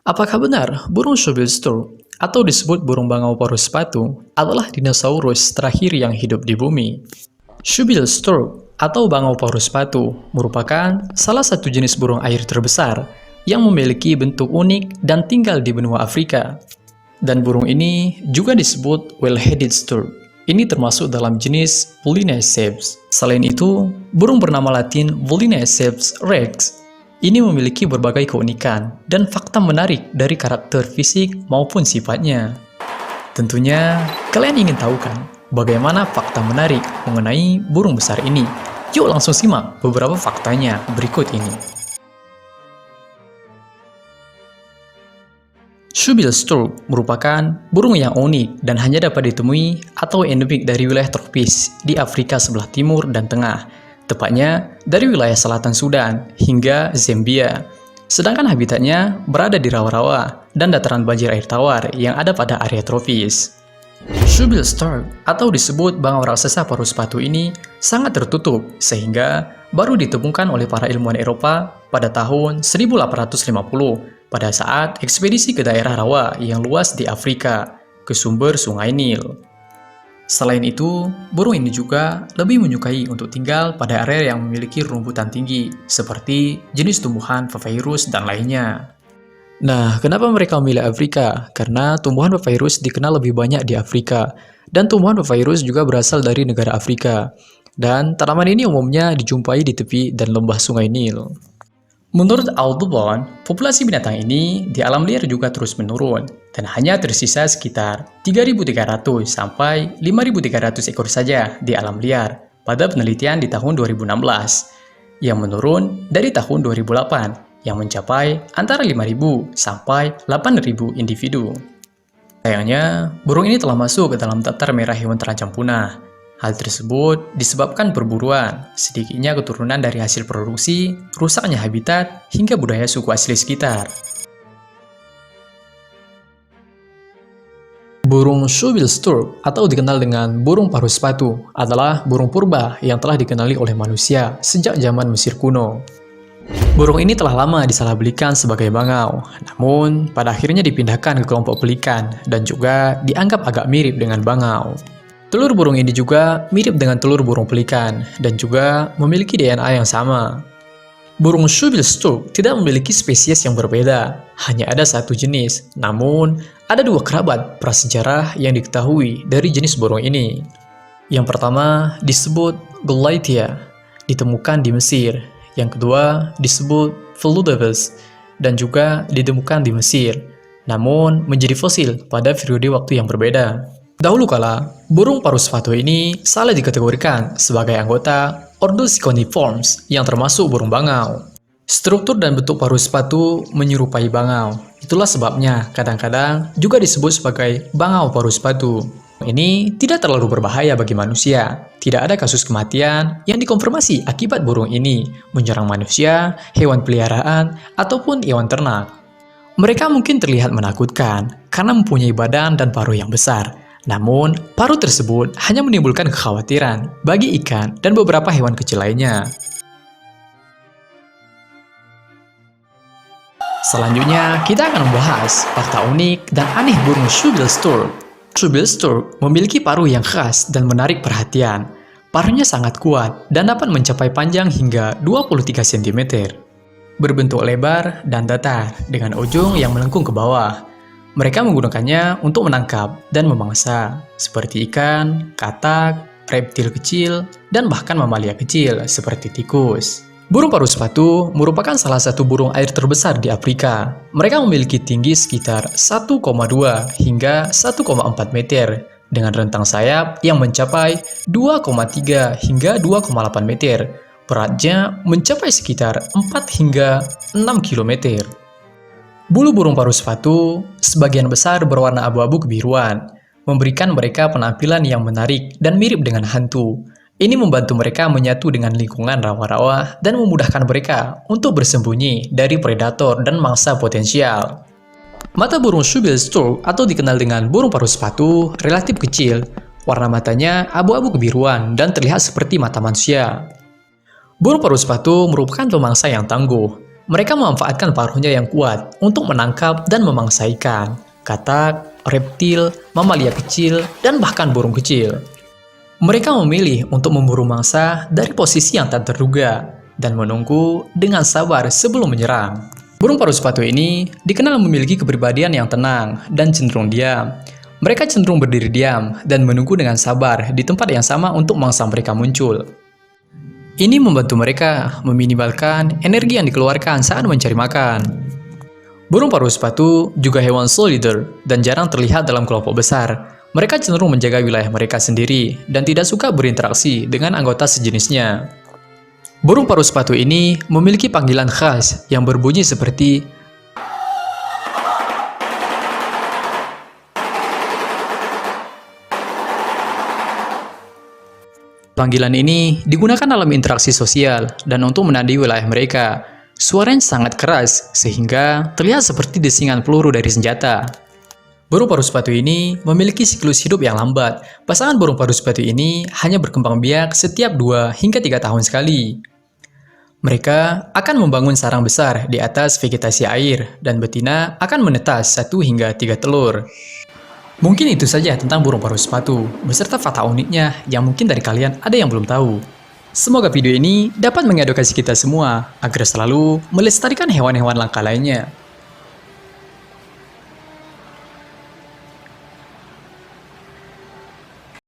Apakah benar burung shovel stork atau disebut burung bangau paruh sepatu adalah dinosaurus terakhir yang hidup di bumi? Shovel stork atau bangau paruh sepatu merupakan salah satu jenis burung air terbesar yang memiliki bentuk unik dan tinggal di benua Afrika. Dan burung ini juga disebut whale-headed stork. Ini termasuk dalam jenis Polyniceps. Selain itu, burung bernama latin Polyniceps rex ini memiliki berbagai keunikan dan fakta menarik dari karakter fisik maupun sifatnya. Tentunya, kalian ingin tahu kan bagaimana fakta menarik mengenai burung besar ini? Yuk langsung simak beberapa faktanya berikut ini. Shovel stork merupakan burung yang unik dan hanya dapat ditemui atau endemik dari wilayah tropis di Afrika sebelah timur dan tengah, tepatnya dari wilayah selatan Sudan hingga Zambia. Sedangkan habitatnya berada di rawa-rawa dan dataran banjir air tawar yang ada pada area tropis. Shovel stork atau disebut bangau raksasa paruh sepatu ini sangat tertutup sehingga baru ditemukan oleh para ilmuwan Eropa pada tahun 1850 pada saat ekspedisi ke daerah rawa yang luas di Afrika ke sumber Sungai Nil. Selain itu, burung ini juga lebih menyukai untuk tinggal pada area yang memiliki rumputan tinggi, seperti jenis tumbuhan papyrus dan lainnya. Nah, kenapa mereka memilih Afrika? Karena tumbuhan papyrus dikenal lebih banyak di Afrika, dan tumbuhan papyrus juga berasal dari negara Afrika. Dan tanaman ini umumnya dijumpai di tepi dan lembah Sungai Nil. Menurut Audubon, populasi binatang ini di alam liar juga terus menurun, dan hanya tersisa sekitar 3.300 sampai 5.300 ekor saja di alam liar pada penelitian di tahun 2016, yang menurun dari tahun 2008 yang mencapai antara 5.000 sampai 8.000 individu. Sayangnya, burung ini telah masuk ke dalam daftar merah hewan terancam punah. Hal tersebut disebabkan perburuan, sedikitnya keturunan dari hasil produksi, rusaknya habitat, hingga budaya suku asli sekitar. Burung shovel stork atau dikenal dengan burung paruh sepatu adalah burung purba yang telah dikenali oleh manusia sejak zaman Mesir kuno. Burung ini telah lama disalahbelikan sebagai bangau, namun pada akhirnya dipindahkan ke kelompok pelikan dan juga dianggap agak mirip dengan bangau. Telur burung ini juga mirip dengan telur burung pelikan dan juga memiliki DNA yang sama. Burung shovel stork tidak memiliki spesies yang berbeda, hanya ada satu jenis. Namun, ada dua kerabat prasejarah yang diketahui dari jenis burung ini. Yang pertama disebut Galathea, ditemukan di Mesir. Yang kedua disebut Philodobus dan juga ditemukan di Mesir, namun menjadi fosil pada periode waktu yang berbeda. Dahulu kala, burung paruh sepatu ini salah dikategorikan sebagai anggota ordo Siconiformes yang termasuk burung bangau. Struktur dan bentuk paruh sepatu menyerupai bangau. Itulah sebabnya kadang-kadang juga disebut sebagai bangau paruh sepatu. Ini tidak terlalu berbahaya bagi manusia. Tidak ada kasus kematian yang dikonfirmasi akibat burung ini menyerang manusia, hewan peliharaan, ataupun hewan ternak. Mereka mungkin terlihat menakutkan karena mempunyai badan dan paruh yang besar. Namun, paruh tersebut hanya menimbulkan kekhawatiran bagi ikan dan beberapa hewan kecil lainnya. Selanjutnya, kita akan membahas fakta unik dan aneh burung shovel stork. Shovel stork memiliki paruh yang khas dan menarik perhatian. Paruhnya sangat kuat dan dapat mencapai panjang hingga 23 cm. Berbentuk lebar dan datar dengan ujung yang melengkung ke bawah. Mereka menggunakannya untuk menangkap dan memangsa, seperti ikan, katak, reptil kecil, dan bahkan mamalia kecil seperti tikus. Burung paruh sepatu merupakan salah satu burung air terbesar di Afrika. Mereka memiliki tinggi sekitar 1,2 hingga 1,4 meter, dengan rentang sayap yang mencapai 2,3 hingga 2,8 meter. Beratnya mencapai sekitar 4 hingga 6 km. Bulu burung paruh sepatu sebagian besar berwarna abu-abu kebiruan, memberikan mereka penampilan yang menarik dan mirip dengan hantu. Ini membantu mereka menyatu dengan lingkungan rawa-rawa dan memudahkan mereka untuk bersembunyi dari predator dan mangsa potensial. Mata burung shovel stork atau dikenal dengan burung paruh sepatu relatif kecil. Warna matanya abu-abu kebiruan dan terlihat seperti mata manusia. Burung paruh sepatu merupakan pemangsa yang tangguh. Mereka memanfaatkan paruhnya yang kuat untuk menangkap dan memangsa ikan, katak, reptil, mamalia kecil, dan bahkan burung kecil. Mereka memilih untuk memburu mangsa dari posisi yang tak terduga dan menunggu dengan sabar sebelum menyerang. Burung paruh sepatu ini dikenal memiliki kepribadian yang tenang dan cenderung diam. Mereka cenderung berdiri diam dan menunggu dengan sabar di tempat yang sama untuk mangsa mereka muncul. Ini membantu mereka meminimalkan energi yang dikeluarkan saat mencari makan. Burung paruh sepatu juga hewan solitary dan jarang terlihat dalam kelompok besar. Mereka cenderung menjaga wilayah mereka sendiri dan tidak suka berinteraksi dengan anggota sejenisnya. Burung paruh sepatu ini memiliki panggilan khas yang berbunyi seperti panggilan ini digunakan dalam interaksi sosial dan untuk menandai wilayah mereka. Suaranya sangat keras sehingga terlihat seperti desingan peluru dari senjata. Burung paruh sepatu ini memiliki siklus hidup yang lambat. Pasangan burung paruh sepatu ini hanya berkembang biak setiap 2 hingga 3 tahun sekali. Mereka akan membangun sarang besar di atas vegetasi air dan betina akan menetas 1 hingga 3 telur. Mungkin itu saja tentang burung paruh sepatu, beserta fakta uniknya yang mungkin dari kalian ada yang belum tahu. Semoga video ini dapat mengedukasi kita semua agar selalu melestarikan hewan-hewan langka lainnya.